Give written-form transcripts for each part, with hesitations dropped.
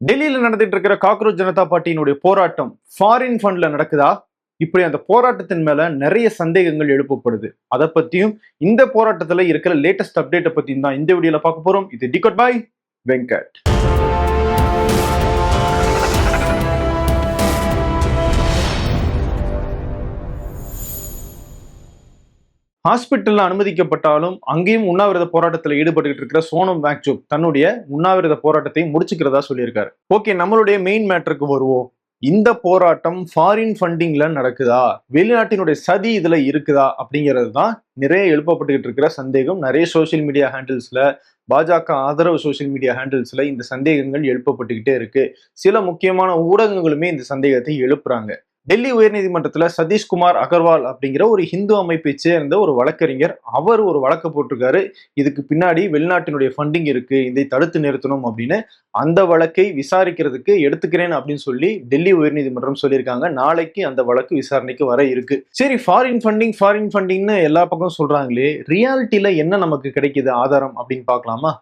டெல்லியில நடந்துட்டு இருக்கிற காக்ரோச் ஜனதா பார்ட்டியினுடைய போராட்டம் ஃபாரின் ஃபண்ட்ல நடக்குதா? இப்படி அந்த போராட்டத்தின் மேல நிறைய சந்தேகங்கள் எழுப்பப்படுது. அதை பத்தியும் இந்த போராட்டத்துல இருக்கிற லேட்டஸ்ட் அப்டேட்டை பத்தியும் தான் இந்த வீடியோல பார்க்க போறோம். இது டிகோட் பை வெங்கட். ஹாஸ்பிட்டல்ல அனுமதிக்கப்பட்டாலும் அங்கேயும் உண்ணாவிரத போராட்டத்தில் ஈடுபட்டு இருக்கிற சோனம் வாங்சுக் தன்னுடைய உண்ணாவிரத போராட்டத்தை முடிச்சுக்கிறதா சொல்லியிருக்காரு. ஓகே, நம்மளுடைய மெயின் மேட்டருக்கு வருவோம். இந்த போராட்டம் ஃபாரின் ஃபண்டிங்ல நடக்குதா, வெளிநாட்டினுடைய சதி இதுல இருக்குதா அப்படிங்கிறது தான் நிறைய எழுப்பப்பட்டுக்கிட்டு இருக்கிற சந்தேகம். நிறைய சோசியல் மீடியா ஹேண்டில்ஸ்ல, பாஜக ஆதரவு சோசியல் மீடியா ஹேண்டில்ஸ்ல இந்த சந்தேகங்கள் எழுப்பப்பட்டுக்கிட்டே இருக்கு. சில முக்கியமான ஊடகங்களுமே இந்த சந்தேகத்தை எழுப்புறாங்க. டெல்லி உயர்நீதிமன்றத்துல சதீஷ்குமார் அகர்வால் அப்படிங்கிற ஒரு ஹிந்து அமைப்பை சேர்ந்த ஒரு வழக்கறிஞர், அவர் ஒரு வழக்கு போட்டிருக்காரு. இதுக்கு பின்னாடி வெளிநாட்டினுடைய ஃபண்டிங் இருக்கு, இதை தடுத்து நிறுத்தணும் அப்படின்னு. அந்த வழக்கை விசாரிக்கிறதுக்கு எடுத்துக்கிறேன் அப்படின்னு சொல்லி டெல்லி உயர்நீதிமன்றம் சொல்லியிருக்காங்க. நாளைக்கு அந்த வழக்கு விசாரணைக்கு வர இருக்கு. சரி, ஃபாரின் ஃபண்டிங்னு எல்லா பக்கம் சொல்றாங்களே, ரியாலிட்டியில என்ன நமக்கு கிடைக்குது ஆதாரம் அப்படின்னு பார்க்கலாமா?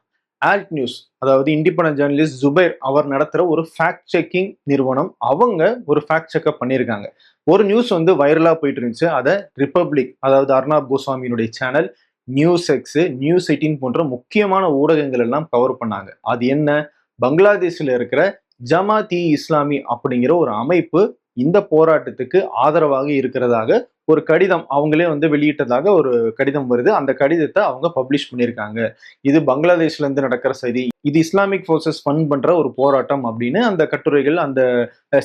ஆல்ட் நியூஸ், அதாவது இண்டிபெண்டன்ட் ஜேர்னலிஸ்ட் ஜுபைர் அவர் நடத்துற ஒரு ஃபேக்ட் செக்கிங் நிறுவனம், அவங்க ஒரு ஃபேக்ட் செக்அப் பண்ணியிருக்காங்க. ஒரு நியூஸ் வைரலா போயிட்டு இருந்துச்சு. அதை ரிப்பப்ளிக், அதாவது அர்னாப் கோஸ்வாமியினுடைய சேனல், நியூஸ் எக்ஸ், நியூஸ் 18 போன்ற முக்கியமான ஊடகங்கள் எல்லாம் கவர் பண்ணாங்க. அது என்ன? பங்களாதேஷ்ல இருக்கிற ஜமாத் இ இஸ்லாமி அப்படிங்கிற ஒரு அமைப்பு இந்த போராட்டத்துக்கு ஆதரவாக இருக்கிறதாக ஒரு கடிதம் அவங்களே வெளியிட்டதாக ஒரு கடிதம் வருது. அந்த கடிதத்தை அவங்க பப்ளிஷ் பண்ணியிருக்காங்க. இது பங்களாதேஷ்ல இருந்து நடக்கிற செய்தி, இது இஸ்லாமிக் ஃபோர்ஸஸ் ஃபண்ட் பண்ற ஒரு போராட்டம் அப்படின்னு அந்த கட்டுரைகள், அந்த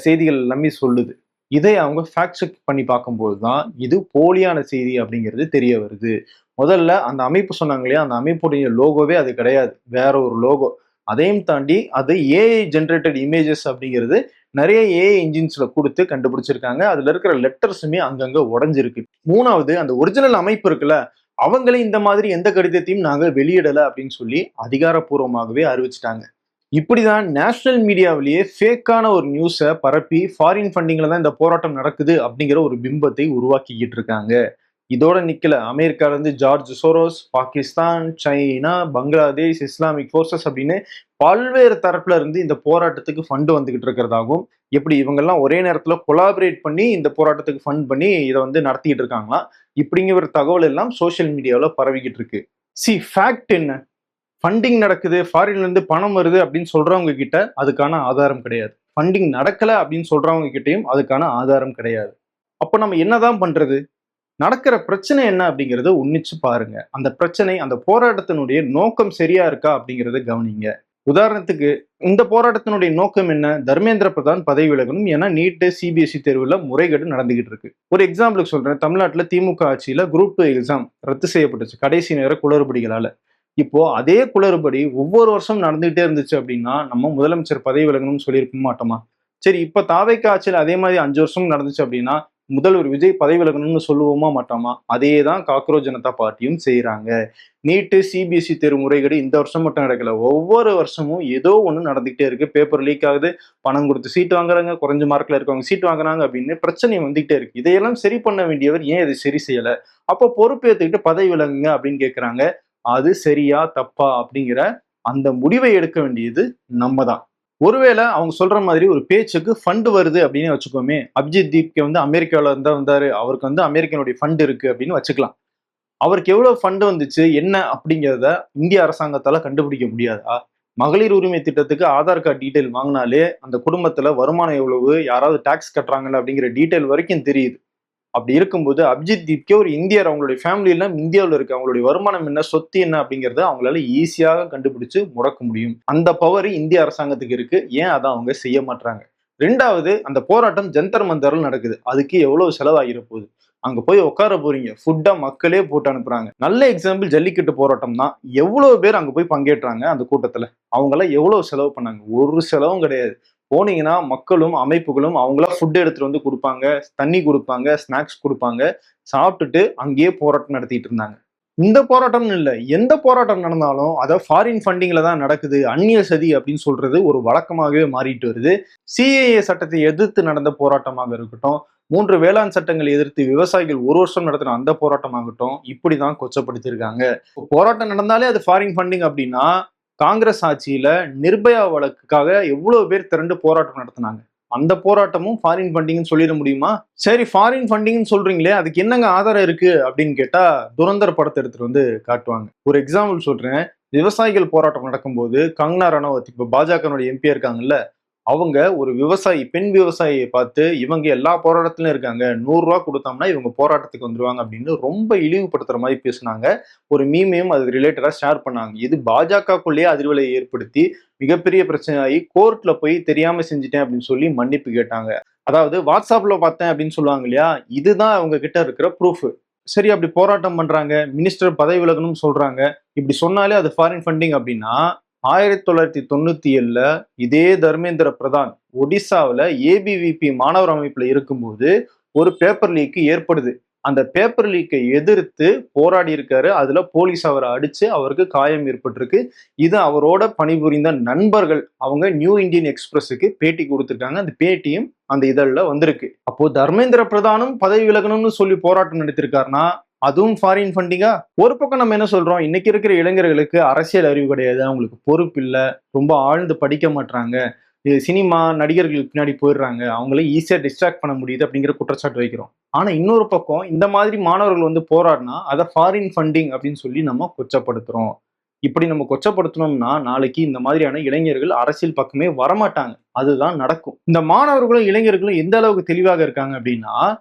செய்திகள் எல்லாமே சொல்லுது. இதை அவங்க ஃபேக்ட் செக் பண்ணி பார்க்கும்போது தான் இது போலியான செய்தி அப்படிங்கிறது தெரிய வருது. முதல்ல அந்த அமைப்பு சொன்னாங்க இல்லையா, அந்த அமைப்புடைய லோகோவே அது கிடையாது, வேற ஒரு லோகோ. அதையும் தாண்டி அது ஏஐ ஜென்ரேட்டட் இமேஜஸ் அப்படிங்கிறது நிறைய ஏஐ இன்ஜின்ஸ்ல கொடுத்து கண்டுபிடிச்சிருக்காங்க. அதுல இருக்கிற லெட்டர்ஸுமே அங்கங்க உடஞ்சிருக்கு. மூணாவது, அந்த ஒரிஜினல் அமைப்பு இருக்குல்ல, அவங்களே இந்த மாதிரி எந்த கடிதத்தையும் நாங்க வெளியிடல அப்படின்னு சொல்லி அதிகாரப்பூர்வமாகவே அறிவிச்சிட்டாங்க. இப்படிதான் நேஷனல் மீடியாவிலேயே ஃபேக்கான ஒரு நியூஸை பரப்பி ஃபாரின் ஃபண்டிங்ல தான் இந்த போராட்டம் நடக்குது அப்படிங்கிற ஒரு பிம்பத்தை உருவாக்கிக்கிட்டு இருக்காங்க. இதோட நிக்கல. அமெரிக்கால இருந்து George Soros, Pakistan, China, Bangladesh, Islamic forces அப்படின்னு பல்வேறு தரப்புல இருந்து இந்த போராட்டத்துக்கு ஃபண்ட் வந்துகிட்டு இருக்கிறதாகவும், எப்படி இவங்கெல்லாம் ஒரே நேரத்துல கொலாபரேட் பண்ணி இந்த போராட்டத்துக்கு ஃபண்ட் பண்ணி இதை நடத்திட்டு இருக்காங்களாம். இப்படிங்கிற ஒரு தகவல் எல்லாம் சோசியல் மீடியாவில் பரவிக்கிட்டு இருக்கு. ஃபேக்ட் என்ன? ஃபண்டிங் நடக்குது, ஃபாரின்ல இருந்து பணம் வருது அப்படின்னு சொல்றவங்க கிட்ட அதுக்கான ஆதாரம் கிடையாது. ஃபண்டிங் நடக்கல அப்படின்னு சொல்றவங்க கிட்டையும் அதுக்கான ஆதாரம் கிடையாது. அப்போ நம்ம என்னதான் பண்றது? நடக்கிற பிரச்சனை என்ன அப்படிங்கறத உன்னிச்சு பாருங்க. அந்த பிரச்சனை, அந்த போராட்டத்தினுடைய நோக்கம் சரியா இருக்கா அப்படிங்கறத கவனிங்க. உதாரணத்துக்கு, இந்த போராட்டத்தினுடைய நோக்கம் என்ன? தர்மேந்திர பிரதான் பதவி விலகணும். ஏன்னா நீட், சிபிஎஸ்இ தேர்வுல முறைகேடு நடந்துகிட்டு இருக்கு. ஒரு எக்ஸாம்பிளுக்கு சொல்றேன். தமிழ்நாட்டுல திமுக ஆட்சியில குரூப் 2 எக்ஸாம் ரத்து செய்யப்பட்டுச்சு கடைசி நேர குளறுபடிகளால. இப்போ அதே குளறுபடி ஒவ்வொரு வருஷம் நடந்துகிட்டே இருந்துச்சு அப்படின்னா நம்ம முதலமைச்சர் பதவி விலகணும்னு சொல்லியிருக்க மாட்டோமா? சரி, இப்ப தாவேக்கா ஆட்சியில் அதே மாதிரி 5 வருஷம் நடந்துச்சு அப்படின்னா முதல்வர் விஜய் பதவி விலகணும்னு சொல்லுவோமா மாட்டோமா? அதே தான் காக்ரோச் ஜனதா பார்ட்டியும் செய்யறாங்க. நீட்டு, சிபிஎஸ்இ தேர்வு முறைகேடு இந்த வருஷம் மட்டும் நடக்கல, ஒவ்வொரு வருஷமும் ஏதோ ஒண்ணு நடந்துகிட்டே இருக்கு. பேப்பர் லீக் ஆகுது, பணம் கொடுத்து சீட் வாங்குறாங்க, குறைஞ்ச மார்க்ல இருக்கவங்க சீட் வாங்குறாங்க அப்படின்னு பிரச்சனை வந்துகிட்டே இருக்கு. இதையெல்லாம் சரி பண்ண வேண்டியவர் ஏன் இதை சரி செய்யல? அப்போ பொறுப்பேற்றுக்கிட்டு பதவி விலகுங்க அப்படின்னு கேட்கறாங்க. அது சரியா தப்பா அப்படிங்கிற அந்த முடிவை எடுக்க வேண்டியது நம்ம தான். ஒருவேளை அவங்க சொல்ற மாதிரி ஒரு பேச்சுக்கு ஃபண்ட் வருது அப்படின்னு வச்சுக்கோமே, அபிஜித் தீப்கே அமெரிக்காவில இருந்தா வந்தாரு, அவருக்கு அமெரிக்கனுடைய ஃபண்ட் இருக்கு அப்படின்னு வச்சுக்கலாம். அவருக்கு எவ்வளவு ஃபண்ட் வந்துச்சு என்ன அப்படிங்கிறத இந்திய அரசாங்கத்தால கண்டுபிடிக்க முடியாதா? மகளிர் உரிமை திட்டத்துக்கு ஆதார் கார்டு டீட்டெயில் வாங்கினாலே அந்த குடும்பத்துல வருமானம் எவ்வளவு, யாராவது டாக்ஸ் கட்டுறாங்கல்ல அப்படிங்கிற டீட்டெயில் வரைக்கும் தெரியுது. அப்படி இருக்கும்போது அபிஜித் தீப்கே ஒரு இந்தியர், அவங்களுடைய ஃபேமிலி எல்லாம் இந்தியாவில் இருக்கு, அவங்களுடைய வருமானம் என்ன, சொத்து என்ன அப்படிங்கறத அவங்களால ஈஸியாக கண்டுபிடிச்சு முடக்க முடியும். அந்த பவர் இந்திய அரசாங்கத்துக்கு இருக்கு. ஏன் அதை அவங்க செய்ய மாட்டாங்க? ரெண்டாவது, அந்த போராட்டம் ஜந்தர் மந்தர்ல நடக்குது. அதுக்கு எவ்வளவு செலவாகிற போகுது? அங்க போய் உட்கார போறீங்க, ஃபுட்டா மக்களே போட்டு அனுப்புறாங்க. நல்ல எக்ஸாம்பிள் ஜல்லிக்கட்டு போராட்டம் தான். எவ்வளவு பேர் அங்க போய் பங்கேற்றாங்க அந்த கூட்டத்துல? அவங்க எல்லாம் எவ்வளவு செலவு பண்ணாங்க? ஒரு செலவும் கிடையாது. போனீங்கன்னா மக்களும் அமைப்புகளும் அவங்களா ஃபுட் எடுத்துட்டு கொடுப்பாங்க, தண்ணி கொடுப்பாங்க, ஸ்நாக்ஸ் கொடுப்பாங்க, சாப்பிட்டுட்டு அங்கேயே போராட்டம் நடத்திட்டு இருந்தாங்க. இந்த போராட்டம்னு இல்லை, எந்த போராட்டம் நடந்தாலும் அதை ஃபாரின் ஃபண்டிங்ல தான் நடக்குது, அந்நிய சதி அப்படின்னு சொல்றது ஒரு வழக்கமாகவே மாறிட்டு வருது. சிஏஏ சட்டத்தை எதிர்த்து நடந்த போராட்டமாக இருக்கட்டும், 3 வேளாண் சட்டங்களை எதிர்த்து விவசாயிகள் ஒரு வருஷம் நடத்தின அந்த போராட்டமாகட்டும், இப்படிதான் கொச்சப்படுத்திருக்காங்க. போராட்டம் நடந்தாலே அது ஃபாரின் ஃபண்டிங் அப்படின்னா காங்கிரஸ் ஆட்சியில நிர்பயா வழக்குக்காக எவ்வளவு பேர் திரண்டு போராட்டம் நடத்தினாங்க. அந்த போராட்டமும் ஃபாரின் ஃபண்டிங்னு சொல்லிட முடியுமா? சரி, ஃபாரின் ஃபண்டிங்னு சொல்றீங்களே, அதுக்கு என்னங்க ஆதாரம் இருக்கு அப்படின்னு கேட்டா, துரந்தர் படத்தை எடுத்துட்டு வந்து காட்டுவாங்க. ஒரு எக்ஸாம்பிள் சொல்றேன். விவசாயிகள் போராட்டம் நடக்கும்போது கங்கனா ரணவத், இப்ப பாஜகனுடைய எம்பியா இருக்காங்கல்ல, அவங்க ஒரு விவசாயி, பெண் விவசாயியை பார்த்து, இவங்க எல்லா போராட்டத்திலும் இருக்காங்க, ₹100 கொடுத்தோம்னா இவங்க போராட்டத்துக்கு வந்துருவாங்க அப்படின்னு ரொம்ப இழிவுபடுத்துற மாதிரி பேசினாங்க. ஒரு மீமையும் அது ரிலேட்டடா ஷேர் பண்ணாங்க. இது பாஜகக்குள்ளேயே அதிர்வலை ஏற்படுத்தி மிகப்பெரிய பிரச்சனையாகி கோர்ட்ல போய் தெரியாம செஞ்சுட்டேன் அப்படின்னு சொல்லி மன்னிப்பு கேட்டாங்க. அதாவது வாட்ஸ்அப்ல பார்த்தேன் அப்படின்னு சொல்லுவாங்க இல்லையா, இதுதான் அவங்க கிட்ட இருக்கிற ப்ரூஃப். சரி, அப்படி போராட்டம் பண்றாங்க, மினிஸ்டர் பதவி விலகணும்னு சொல்றாங்க, இப்படி சொன்னாலே அது ஃபாரின் ஃபண்டிங் அப்படின்னா, 1997ல இதே தர்மேந்திர பிரதான் ஒடிசாவில் ஏபிவிபி மாணவர் அமைப்புல இருக்கும்போது ஒரு பேப்பர் லீக் ஏற்படுது. அந்த பேப்பர் லீக்கை எதிர்த்து போராடி இருக்காரு. அதுல போலீஸ் அவரை அடிச்சு அவருக்கு காயம் ஏற்பட்டிருக்கு. இது அவரோட பணிபுரிந்த நண்பர்கள் அவங்க நியூ இந்தியன் எக்ஸ்பிரஸுக்கு பேட்டி கொடுத்திருக்காங்க. அந்த பேட்டியும் அந்த இதழில் வந்திருக்கு. அப்போ தர்மேந்திர பிரதானும் பதவி விலகணும்னு சொல்லி போராட்டம் நடத்திருக்காருன்னா அதுவும் ஃபாரின் ஃபண்டிங்கா? ஒரு பக்கம் நம்ம என்ன சொல்றோம், இன்னைக்கு இருக்கிற இளைஞர்களுக்கு அரசியல் அறிவு கிடையாது, அவங்களுக்கு பொறுப்பு இல்லை, ரொம்ப ஆழ்ந்து படிக்க மாட்டாங்க, சினிமா நடிகர்களுக்கு பின்னாடி போயிடுறாங்க, அவங்கள ஈஸியா டிஸ்ட்ராக்ட் பண்ண முடியுது அப்படிங்கிற குற்றச்சாட்டு வைக்கிறோம். ஆனா இன்னொரு பக்கம் இந்த மாதிரி மாணவர்கள் வந்து போராடினா அதை ஃபாரின் ஃபண்டிங் அப்படின்னு சொல்லி நம்ம கொச்சப்படுத்துறோம். இப்படி நம்ம கொச்சப்படுத்தணும்னா நாளைக்கு இந்த மாதிரியான இளைஞர்கள் அரசியல் பக்கமே வரமாட்டாங்க. அதுதான் நடக்கும். இந்த மாணவர்களும் இளைஞர்களும் எந்த அளவுக்கு தெளிவாக இருக்காங்க அப்படின்னா,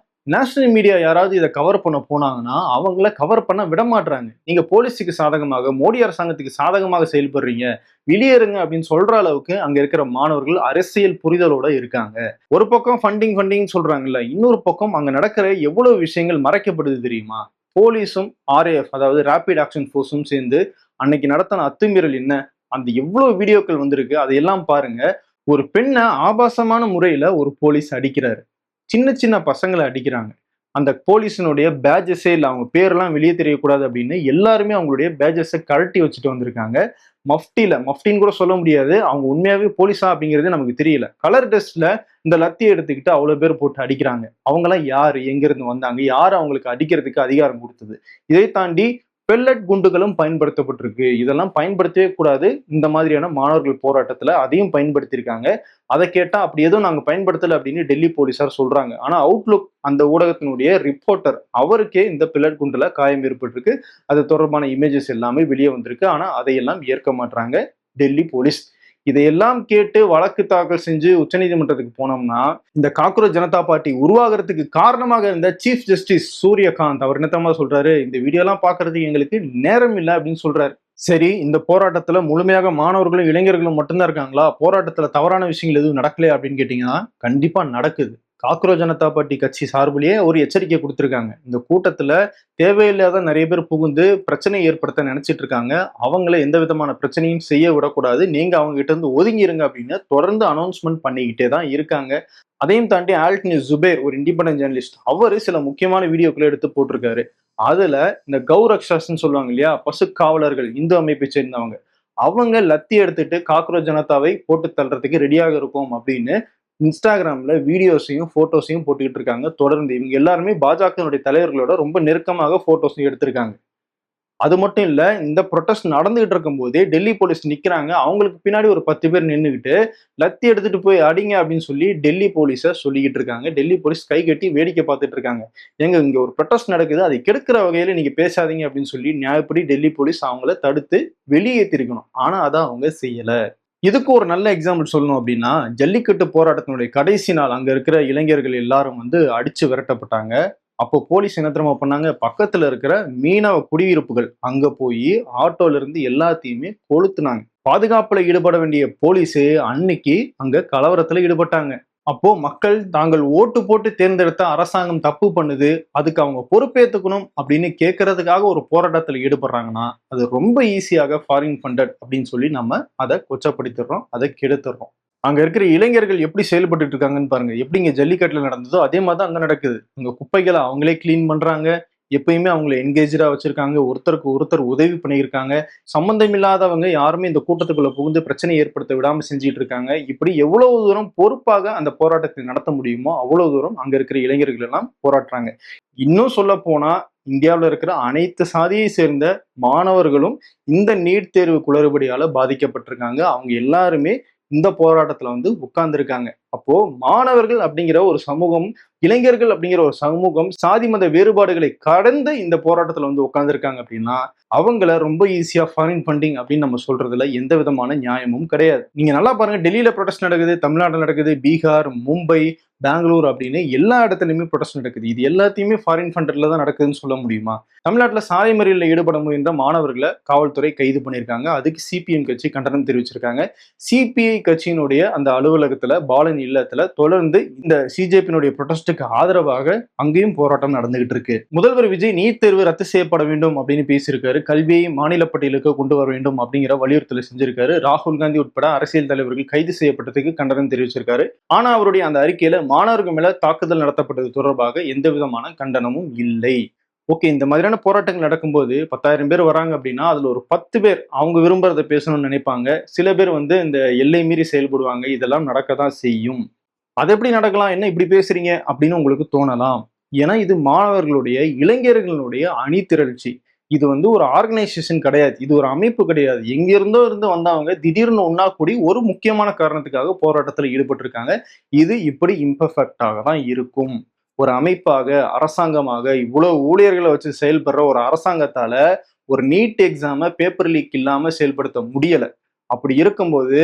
நேஷனல் மீடியா யாராவது இதை கவர் பண்ண போனாங்கன்னா அவங்கள கவர் பண்ண விட மாட்டாங்க. நீங்க போலீஸுக்கு சாதகமாக, மோடி அரசாங்கத்துக்கு சாதகமாக செயல்படுறீங்க, வெளியேறுங்க அப்படின்னு சொல்ற அளவுக்கு அங்க இருக்கிற மாணவர்கள் அரசியல் புரிதலோட இருக்காங்க. ஒரு பக்கம் ஃபண்டிங் ஃபண்டிங் சொல்றாங்கல்ல, இன்னொரு பக்கம் அங்க நடக்கிற எவ்வளவு விஷயங்கள் மறைக்கப்படுது தெரியுமா? போலீஸும் ஆர்ஏஎஃப், அதாவது ரேபிட் ஆக்ஷன் ஃபோர்ஸும் சேர்ந்து அன்னைக்கு நடத்தின அத்துமீறல் என்ன, அந்த எவ்வளவு வீடியோக்கள் வந்திருக்கு, அதையெல்லாம் பாருங்க. ஒரு பெண்ணை ஆபாசமான முறையில ஒரு போலீஸ் அடிக்கிறாரு, சின்ன சின்ன பசங்களை அடிக்கிறாங்க. அந்த போலீஸினுடைய பேஜஸே இல்லை, அவங்க பேரெல்லாம் வெளியே தெரியக்கூடாது அப்படின்னு எல்லாருமே அவங்களுடைய பேஜஸை கழட்டி வச்சுட்டு வந்திருக்காங்க. மஃப்டின்னு கூட சொல்ல முடியாது, அவங்க உண்மையாவே போலீஸா அப்படிங்கிறது நமக்கு தெரியல. கலர் ட்ரெஸ்ல இந்த லத்தியை எடுத்துக்கிட்டு அவ்வளவு பேர் போட்டு அடிக்கிறாங்க. அவங்கெல்லாம் யாரு, எங்க இருந்து வந்தாங்க, யாரு அவங்களுக்கு அடிக்கிறதுக்கு அதிகாரம் கொடுத்தது? இதை தாண்டி பெல்லட் குண்டுகளும் பயன்படுத்தப்பட்டிருக்கு. இதெல்லாம் பயன்படுத்தவே கூடாது. இந்த மாதிரியான மாணவர்கள் போராட்டத்துல அதையும் பயன்படுத்தியிருக்காங்க. அதை கேட்டா அப்படி எதுவும் நாங்க பயன்படுத்தல அப்படின்னு டெல்லி போலீசார் சொல்றாங்க. ஆனா அவுட்லுக் அந்த ஊடகத்தினுடைய ரிப்போர்ட்டர் அவருக்கே இந்த பில்லட் குண்டுல காயம் ஏற்பட்டிருக்கு. அது தொடர்பான இமேஜஸ் எல்லாமே வெளியே வந்திருக்கு. ஆனா அதையெல்லாம் ஏற்க மாட்டாங்க டெல்லி போலீஸ். இதையெல்லாம் கேட்டு வழக்கு தாக்கல் செஞ்சு உச்சநீதிமன்றத்துக்கு போனோம்னா, இந்த காக்ரோச் ஜனதா பார்ட்டி உருவாகிறதுக்கு காரணமாக இருந்த சீஃப் ஜஸ்டிஸ் சூரியகாந்த் அவர் என்னத்தமா சொல்றாரு, இந்த வீடியோ எல்லாம் பாக்குறதுக்கு எங்களுக்கு நேரம் இல்லை அப்படின்னு சொல்றாரு. சரி, இந்த போராட்டத்துல முழுமையாக மாணவர்களும் இளைஞர்களும் மட்டும்தான் இருக்காங்களா? போராட்டத்துல தவறான விஷயங்கள் எதுவும் நடக்கலையா அப்படின்னு கேட்டீங்கன்னா கண்டிப்பா நடக்குது. காக்ரோச் ஜனதா பார்ட்டி கட்சி சார்பிலேயே ஒரு எச்சரிக்கை கொடுத்திருக்காங்க. இந்த கூட்டத்துல தேவையில்லாத நிறைய பேர் புகுந்து பிரச்சனை ஏற்படுத்த நினைச்சிட்டு இருக்காங்க. அவங்கள எந்த விதமான பிரச்சனையும் செய்ய விடக்கூடாது, நீங்க அவங்க கிட்ட இருந்து ஒதுங்கிருங்க அப்படின்னு தொடர்ந்து அனௌன்ஸ்மெண்ட் பண்ணிக்கிட்டே தான் இருக்காங்க. அதையும் தாண்டி ஆல்ட்னியூஸ் ஜுபேர், ஒரு இண்டிபெண்டன்ட் ஜேர்னலிஸ்ட், அவரு சில முக்கியமான வீடியோக்களை எடுத்து போட்டிருக்காரு. அதுல இந்த கௌரக்ஷாஸ்ன்னு சொல்லுவாங்க இல்லையா, பசு காவலர்கள், இந்து அமைப்பை சேர்ந்தவங்க, அவங்க லத்தி எடுத்துட்டு காக்ரோச் ஜனதாவை போட்டு தள்ளுறதுக்கு ரெடியாக இருக்கும் அப்படின்னு இன்ஸ்டாகிராம்ல வீடியோஸையும் போட்டோஸையும் போட்டுக்கிட்டு இருக்காங்க. தொடர்ந்து இவங்க எல்லாருமே பாஜகனுடைய தலைவர்களோட ரொம்ப நெருக்கமாக போட்டோஸையும் எடுத்திருக்காங்க. அது மட்டும் இல்ல, இந்த ப்ரொட்டஸ்ட் நடந்துகிட்டு இருக்கும் போதே டெல்லி போலீஸ் நிக்கிறாங்க. அவங்களுக்கு பின்னாடி ஒரு 10 பேர் நின்றுகிட்டு லத்தி எடுத்துட்டு போய் அடிங்க அப்படின்னு சொல்லி டெல்லி போலீஸை சொல்லிக்கிட்டு இருக்காங்க. டெல்லி போலீஸ் கை கட்டி வேடிக்கை பார்த்துட்டு இருக்காங்க. எங்க இங்க ஒரு ப்ரொட்டஸ்ட் நடக்குது, அதை கெடுக்கிற வகையில நீங்க பேசாதீங்க அப்படின்னு சொல்லி நியாயப்படி டெல்லி போலீஸ் அவங்கள தடுத்து வெளியேற்றிருக்கணும். ஆனா அதை அவங்க செய்யல. இதுக்கு ஒரு நல்ல எக்ஸாம்பிள் சொல்லணும் அப்படின்னா, ஜல்லிக்கட்டு போராட்டத்தினுடைய கடைசி நாள் அங்க இருக்கிற இளைஞர்கள் எல்லாரும் வந்து அடிச்சு விரட்டப்பட்டாங்க. அப்போ போலீஸ் என்ன தெரியுமா பண்ணாங்க, பக்கத்துல இருக்கிற மீனவ குடியிருப்புகள் அங்க போய் ஆட்டோல இருந்து எல்லாத்தையுமே கொளுத்துனாங்க. பாதுகாப்புல ஈடுபட வேண்டிய போலீஸே அன்னைக்கு அங்க கலவரத்துல ஈடுபட்டாங்க. அப்போ மக்கள் தாங்கள் ஓட்டு போட்டு தேர்ந்தெடுத்த அரசாங்கம் தப்பு பண்ணுது, அதுக்கு அவங்க பொறுப்பேற்றுக்கணும் அப்படின்னு கேட்கறதுக்காக ஒரு போராட்டத்தில் ஈடுபடுறாங்கன்னா அது ரொம்ப ஈஸியாக ஃபாரின் ஃபண்டட் அப்படின்னு சொல்லி நம்ம அதை கொச்சப்படுத்திடுறோம், அதை கெடுத்துடுறோம். அங்க இருக்கிற இளைஞர்கள் எப்படி செயல்பட்டு இருக்காங்கன்னு பாருங்க. எப்படி இங்க ஜல்லிக்கட்டுல நடந்ததோ அதே மாதிரி தான் அங்க நடக்குது. அங்க குப்பைகளை அவங்களே கிளீன் பண்றாங்க, எப்பயுமே அவங்களை என்கேஜா வச்சிருக்காங்க, ஒருத்தருக்கு ஒருத்தர் உதவி பண்ணியிருக்காங்க. சம்பந்தம் இல்லாதவங்க யாருமே இந்த கூட்டத்துக்குள்ள புகுந்து பிரச்சனை ஏற்படுத்த விடாம செஞ்சுட்டு இருக்காங்க. இப்படி எவ்வளவு தூரம் பொறுப்பாக அந்த போராட்டத்தை நடத்த முடியுமோ அவ்வளவு தூரம் அங்க இருக்கிற இளைஞர்கள் எல்லாம் போராடுறாங்க. இன்னும் சொல்ல போனா இந்தியாவில் இருக்கிற அனைத்து சாதியை சேர்ந்த மாணவர்களும் இந்த நீட் தேர்வு குளறுபடியால பாதிக்கப்பட்டிருக்காங்க. அவங்க எல்லாருமே இந்த போராட்டத்துல உட்கார்ந்துருக்காங்க. அப்போ மாணவர்கள் அப்படிங்கிற ஒரு சமூகம், இளைஞர்கள் அப்படிங்கிற ஒரு சமூகம் சாதி மத வேறுபாடுகளை கடந்து இந்த போராட்டத்துல உட்கார்ந்துருக்காங்க அப்படின்னா அவங்கள ரொம்ப ஈஸியா ஃபாரின் ஃபண்டிங் அப்படின்னு நம்ம சொல்றதுல எந்த விதமான நியாயமும் கிடையாது. நீங்க நல்லா பாருங்க, டெல்லியில ப்ரொடெஸ்ட் நடக்குது, தமிழ்நாட்டில் நடக்குது, பீகார், மும்பை, பெங்களூர் அப்படின்னு எல்லா இடத்துலயுமே ப்ரொடெஸ்ட் நடக்குது. இது எல்லாத்தையுமே ஃபாரின் ஃபண்டர்ல தான் நடக்குதுன்னு சொல்ல முடியுமா? தமிழ்நாட்டில் சாலை மறியலில் ஈடுபட முயன்ற மாணவர்களை காவல்துறை கைது பண்ணியிருக்காங்க. அதுக்கு சிபிஎம் கட்சி கண்டனம் தெரிவிச்சிருக்காங்க. சிபிஐ கட்சியினுடைய அந்த அலுவலகத்துல, பாலன் இல்லத்துல தொடர்ந்து இந்த சிஜேபியினுடைய ப்ரொடெஸ்டுக்கு ஆதரவாக அங்கேயும் போராட்டம் நடந்துகிட்டு இருக்கு. முதல்வர் விஜய் நீட் தேர்வு ரத்து செய்யப்பட வேண்டும் அப்படின்னு பேசியிருக்காரு. கல்வியை மாநில பட்டியலுக்கு கொண்டு வர வேண்டும் அப்படிங்கிற வலியுறுத்தலை செஞ்சிருக்காரு. ராகுல் காந்தி உட்பட அரசியல் தலைவர்கள் கைது செய்யப்பட்டதுக்கு கண்டனம் தெரிவிச்சிருக்காரு. ஆனா அவருடைய அந்த அறிக்கையில மாணவர்கள் மேல தாக்குதல் நடத்தப்பட்டது தொடர்பாக எந்த விதமான கண்டனமும் இல்லை. ஓகே, இந்த மாதிரியான போராட்டங்கள் நடக்கும்போது 10,000 பேர் வராங்க அப்படின்னா அதுல ஒரு 10 பேர் அவங்க விரும்புறதை பேசணும்னு நினைப்பாங்க. சில பேர் இந்த எல்லை மீறி செயல்படுவாங்க. இதெல்லாம் நடக்கதான் செய்யும். அது எப்படி நடக்கலாம், என்ன இப்படி பேசுறீங்க அப்படின்னு உங்களுக்கு தோணலாம். ஏன்னா இது மாணவர்களுடைய, இளைஞர்களுடைய அணி திரட்சி. இது ஒரு ஆர்கனைசேஷன் கிடையாது, இது ஒரு அமைப்பு கிடையாது. எங்கிருந்தோ இருந்து வந்தவங்க திடீர்னு ஒன்னா கூடி ஒரு முக்கியமான காரணத்துக்காக போராட்டத்தில் ஈடுபட்டு இருக்காங்க. இது இப்படி இம்பர்ஃபெக்டாக தான் இருக்கும். ஒரு அமைப்பாக, அரசாங்கமாக இவ்வளவு ஊழியர்களை வச்சு செயல்படுற ஒரு அரசாங்கத்தால ஒரு நீட் எக்ஸாம பேப்பர் லீக் இல்லாம செயல்படுத்த முடியல. அப்படி இருக்கும்போது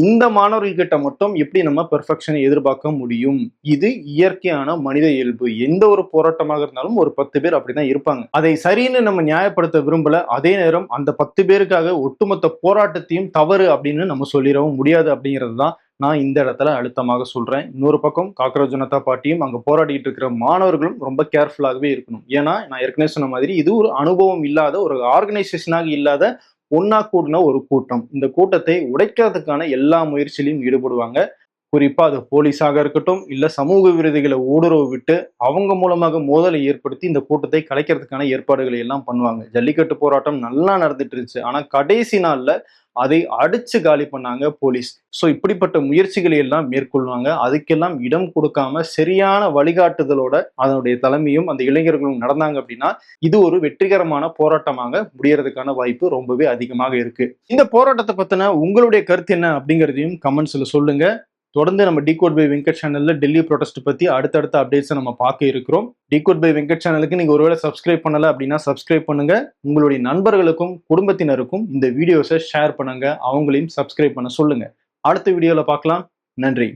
இந்த மாணவர்கள் கிட்ட மட்டும் எப்படி நம்ம பெர்ஃபெக்ஷனை எதிர்பார்க்க முடியும்? இது இயற்கையான மனித இயல்பு. எந்த ஒரு போராட்டமாக இருந்தாலும் ஒரு 10 பேர் அப்படிதான் இருப்பாங்க. அதை சரின்னு நம்ம நியாயப்படுத்த விரும்பல. அதே நேரம் அந்த 10 பேருக்காக ஒட்டுமொத்த போராட்டத்தையும் தவறு அப்படின்னு நம்ம சொல்லிடவும் முடியாது அப்படிங்கிறது தான் நான் இந்த இடத்துல அழுத்தமாக சொல்றேன். இன்னொரு பக்கம் காக்ரோச் ஜனதா பார்ட்டியும் அங்க போராடிட்டு இருக்கிற மாணவர்களும் ரொம்ப கேர்ஃபுல்லாகவே இருக்கணும். ஏன்னா நான் ஏற்கனவே சொன்ன மாதிரி இது ஒரு அனுபவம் இல்லாத, ஒரு ஆர்கனைசேஷனாக இல்லாத ஒன்னா கூடின ஒரு கூட்டம். இந்த கூட்டத்தை உடைக்கிறதுக்கான எல்லா முயற்சியிலையும் ஈடுபடுவாங்க. குறிப்பா அது போலீஸாக இருக்கட்டும், இல்ல சமூக விரோதிகளை ஊடுருவ விட்டு அவங்க மூலமாக மோதலை ஏற்படுத்தி இந்த கூட்டத்தை கலைக்கிறதுக்கான ஏற்பாடுகளை எல்லாம் பண்ணுவாங்க. ஜல்லிக்கட்டு போராட்டம் நல்லா நடந்துட்டு இருந்துச்சு. ஆனா கடைசி நாள்ல அதை அடிச்சு காலி பண்ணாங்க போலீஸ். ஸோ இப்படிப்பட்ட முயற்சிகளை எல்லாம் மேற்கொள்வாங்க. அதுக்கெல்லாம் இடம் கொடுக்காம சரியான வழிகாட்டுதலோட அதனுடைய தலைமையும் அந்த இளைஞர்களும் நடந்தாங்க அப்படின்னா இது ஒரு வெற்றிகரமான போராட்டமாக முடியறதுக்கான வாய்ப்பு ரொம்பவே அதிகமாக இருக்கு. இந்த போராட்டத்தை பத்தின உங்களுடைய கருத்து என்ன அப்படிங்கிறதையும் கமெண்ட்ஸ்ல சொல்லுங்க. தொடர்ந்து நம்ம டிகோட் பை வெங்கட் சேனல்ல டெல்லி ப்ரொடெஸ்ட் பத்தி அடுத்தடுத்த அப்டேட்ஸை நம்ம பார்க்க இருக்கிறோம். டிகோட் பை வெங்கட் சேனலுக்கு நீங்க ஒருவேளை சப்ஸ்கிரைப் பண்ணல அப்படின்னா சப்ஸ்கிரைப் பண்ணுங்க. உங்களுடைய நண்பர்களுக்கும் குடும்பத்தினருக்கும் இந்த வீடியோஸை ஷேர் பண்ணுங்க. அவங்களையும் சப்ஸ்கிரைப் பண்ண சொல்லுங்க. அடுத்த வீடியோல பார்க்கலாம். நன்றி.